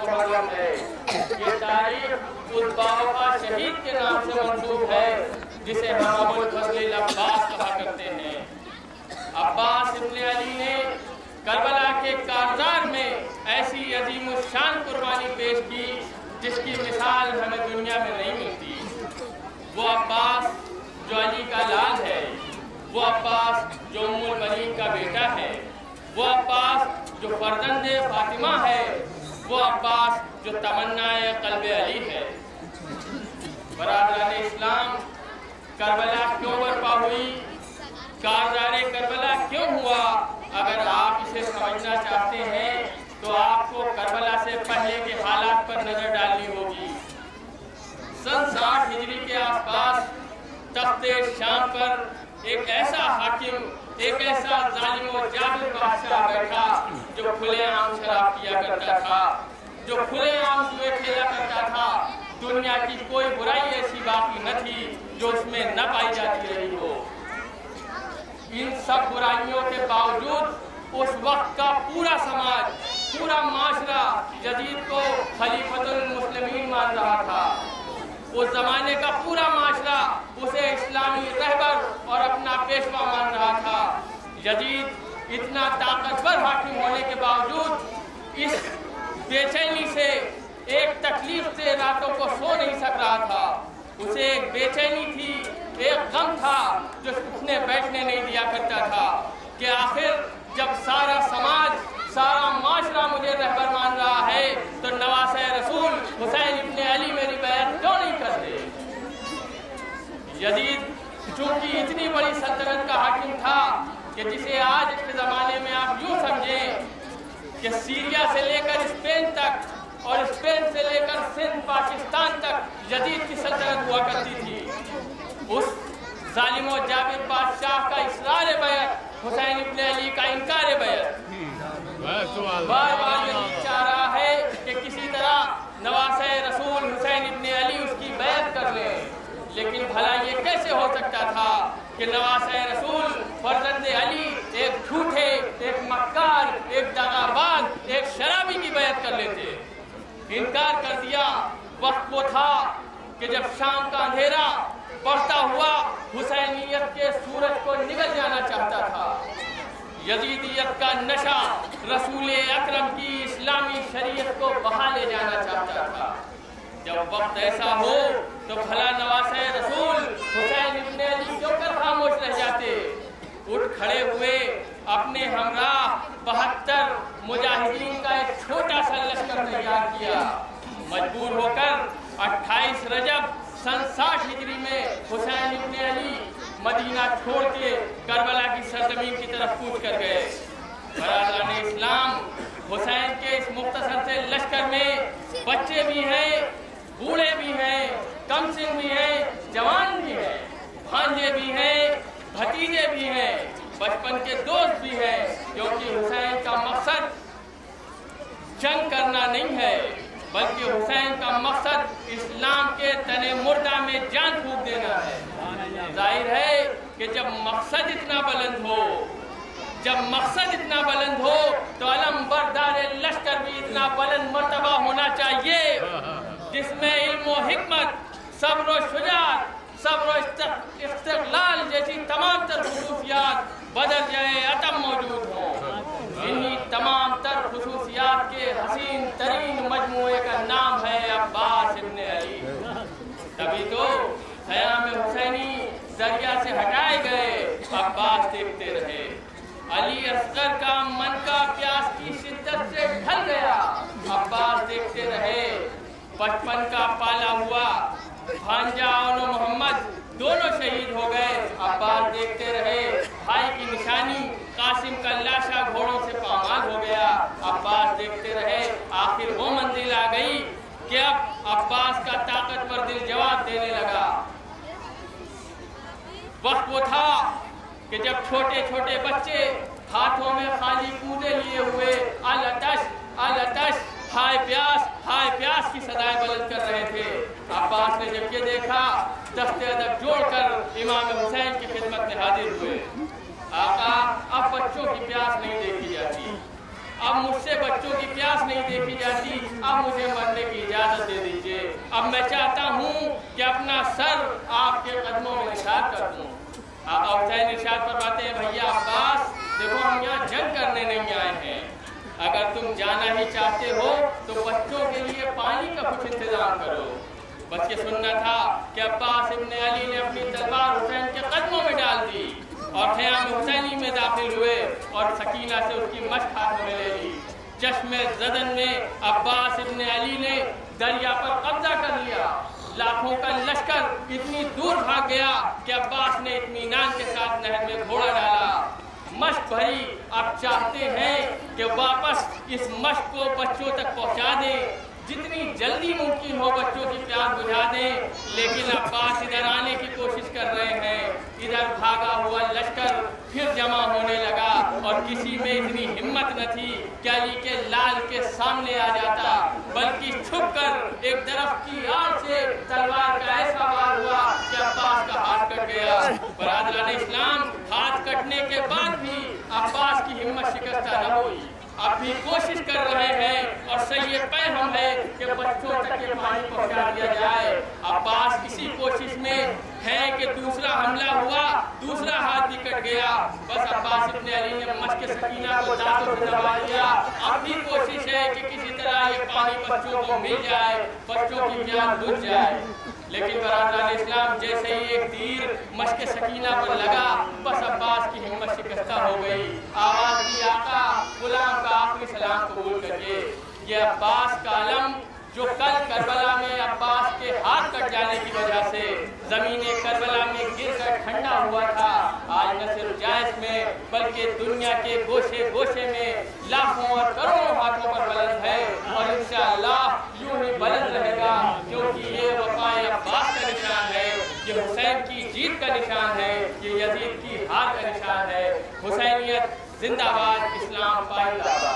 मुहर्रम है। ये तारीख उस बाबा शहीद के नाम से मंसूब है जिसे हम अबुल फजल अब्बास कहा करते हैं। अब्बास इब्न अली ने करबला के कारजार में ऐसी अजीम शान कुर्बानी पेश की जिसकी मिसाल हमें दुनिया में नहीं मिलती। वो अब्बास जो अली का लाल है, वो अब्बास जो उम्मुल बनीन का बेटा है, वो अब्बास जो फर्जंदे फातिमा है, वो अब्बास जो तमन्नाए क़ल्बे अली है। बरादरान इस्लाम, करबला क्यों बर्पा हुई, कारज़ारे करबला क्यों हुआ? अगर आप इसे समझना चाहते हैं तो आपको करबला से पहले के हालात पर नजर डालनी होगी। सन 60 हिजरी के आसपास तख्ते शाम पर एक ऐसा हाकिम, एक ऐसा जालिम और जाबिर बादशाह बैठा जो खुलेआम शराब पिया करता था, जो खुलेआम जुए खेला करता था। दुनिया की कोई बुराई ऐसी बाकी न थी जो उसमें न पाई जाती रही हो। इन सब बुराइयों के बावजूद उस वक्त का पूरा समाज, पूरा माशरा यजीद को खलीफतुल मुस्लिमीन मान रहा था। उस जमाने का पूरा माशरा उसे इस्लामी रहबर और अपना पेशवा मान रहा था। यजीद इतना ताकतवर हाकिम होने के बावजूद इस बेचैनी से, एक तकलीफ से रातों को सो नहीं सक रहा था। उसे एक बेचैनी थी, एक गम था जो उसने बैठने नहीं दिया करता था कि आखिर जब सारा समाज, सारा माशरा मुझे रहबर मान रहा है तो नवासे रसूल हुसैन इब्न अली मेरी बैत क्यों नहीं करते? यजीद चूंकि इतनी बड़ी सल्तनत का हाकिम था कि जिसे आज के ज़माने में आप यूँ समझें कि सीरिया से लेकर स्पेन तक और स्पेन से लेकर सिंध पाकिस्तान तक यजीद की सल्तनत हुआ करती थी। उस जालिम और जाबिर बादशाह का इसरार बैत, हुसैन इब्न अली का इनकार बैत, बार बार यजीद चाह रहा है कि किसी तरह नवासे रसूल हुसैन इब्न अली उसकी बैत कर ले। लेकिन भला ये कैसे हो सकता था कि नवासे रसूल फर्जंदे अली एक झूठे, एक मक्कार, एक दगाबाज, एक शराबी की बैत कर लेते? इनकार कर दिया। वक्त वो था कि जब शाम का अंधेरा बढ़ता हुआ हुसैनियत के सूरज को निगल जाना चाहता था। यजीदियत का नशा रसूल अकरम की इस्लामी शरीयत को बहा ले जाना चाहता था। जब वक्त ऐसा हो तो भला नवासे रसूल हुसैन इब्न अली क्यों कर खामोश रह जाते? उठ खड़े हुए, अपने हमराह 72 मुजाहिदीन का एक छोटा सा लश्कर तैयार किया। मजबूर होकर 28 रजब सन 60 हिजरी में हुसैन इब्न अली मदीना छोड़ के करबला की सरजमीन की तरफ कूच कर गए। बरादरान इस्लाम, हुसैन के इस मुख्तसर से लश्कर में बच्चे भी हैं, बूढ़े भी हैं, कमसिन भी हैं, जवान भी हैं, भांजे भी हैं, भतीजे भी हैं, बचपन के दोस्त भी हैं, क्योंकि हुसैन का मकसद जंग करना नहीं है, बल्कि हुसैन का मकसद इस्लाम के तने मुर्दा में जान फूंक देना है। जाहिर है कि जब मकसद इतना बुलंद हो, जब मकसद इतना बुलंद हो तो अलम बरदार लश्कर भी इतना बुलंद मर्तबा होना चाहिए जिसमें इल्म व हिकमत, सब्र व शुजाअत, सब्र व इस्तिक़लाल जैसी तमाम तर खुसूसियात बदल जाए अतम मौजूद हों। इन्हीं तमाम तर खुसूसियात के हसीन तरीन मजमूए का नाम है अब्बास इब्न अली। तभी तो ख़याम हुसैनी दरिया से हटाए गए, अब्बास देखते रहे। अली असगर का मन का प्यास की शिद्दत से ढल गया, अब्बास देखते रहे। बचपन का पाला हुआ भांजा और मोहम्मद दोनों शहीद हो गए, अब्बास देखते रहे। भाई की निशानी कासिम का लाशा घोड़ों से पामाल हो गया, अब्बास देखते रहे। आखिर वो मंजिल आ गई कि अब अब्बास का ताकतवर दिल जवाब देने लगा। वक्त वो था कि जब छोटे छोटे बच्चे हाथों में खाली कूदे लिए हुए अलतश अलतश हाय प्यास की सदाएं बुलंद कर रहे थे। अब्बास ने जब ये देखा, दस्ते अदब जोड़कर इमाम हुसैन की खिदमत में हाजिर हुए। आका, अब बच्चों की प्यास नहीं देखी जाती, اب مجھ سے بچوں کی پیاس نہیں دیکھی جاتی، اب مجھے مرنے کی اجازت دے دیجیے، اب میں چاہتا ہوں کہ اپنا سر آپ کے قدموں میں نثار کر دوں۔ حسین ارشاد فرماتے ہیں بھیا عباس دیکھو ہم یہاں جنگ کرنے نہیں آئے ہیں، اگر تم جانا ہی چاہتے ہو تو بچوں کے لیے پانی کا کچھ انتظام کرو۔ بس یہ سننا تھا کہ عباس ابن علی نے اپنی تلوار حسین کے قدموں میں ڈال دی اور خیام حسینی میں داخل ہوئے اور سکینہ سے اس کی مشق ہاتھ میں لے لی۔ چشم زدن میں عباس ابن علی نے دریا پر قبضہ کر لیا، لاکھوں کا لشکر اتنی دور بھاگ گیا کہ عباس نے اطمینان کے ساتھ نہر میں گھوڑا ڈالا۔ مشق بھری آپ چاہتے ہیں کہ واپس اس مشق کو بچوں تک پہنچا دیں، جتنی جلدی ممکن ہو بچوں کی پیاس بجھا دیں، لیکن عباس ادھر آنے کی کوشش کر رہے ہیں۔ ادھر بھاگا ہوا لشکر پھر جمع ہونے لگا اور کسی میں اتنی ہمت نہ تھی کہ علی کے لال کے سامنے آ جاتا، بلکہ چھپ کر ایک درخت کی آڑ سے تلوار کا ایسا وار ہوا کہ عباس کا ہاتھ کٹ گیا۔ برادران اسلام، ہاتھ کٹنے کے بعد بھی عباس کی ہمت شکستہ نہ ہوئی، اب بھی کوشش کر رہے ہیں اور صحیح پیغام ہے کہ بچوں تک یہ پانی پہنچا دیا جائے۔ عباس اسی کوشش میں ہے کہ دوسرا حملہ ہوا، دوسرا ہاتھ بھی کٹ گیا، بس عباس ابن علی نے مشق سکینہ کو دانتوں سے دبا لیا۔ اب بھی کوشش ہے کہ کسی طرح یہ پانی بچوں کو مل جائے، بچوں کی جان بچ جائے، لیکن برادران اسلام جیسے ہی ایک تیر مشق سکینہ پر لگا بس عباس کی ہمت شکستہ ہو گئی۔ آواز دی آقا غلام کا آخری سلام قبول کریے۔ یہ عباس کا علم جو کل کربلا میں عباس کے ہاتھ کٹ جانے کی وجہ سے زمین کربلا میں گر کر ٹھنڈا ہوا تھا، آج نہ صرف جائز میں بلکہ دنیا کے گوشے گوشے میں لاکھوں اور کروڑوں ہاتھوں پر بلند ہے، اور انشاءاللہ یوں ہی بلند رہے گا، کیونکہ یہ وفائے عباس کا نشان ہے، یہ حسین کی جیت کا نشان ہے، یہ یزید کی ہار کا نشان ہے۔ حسینیت زندہ باد، اسلام پائندہ۔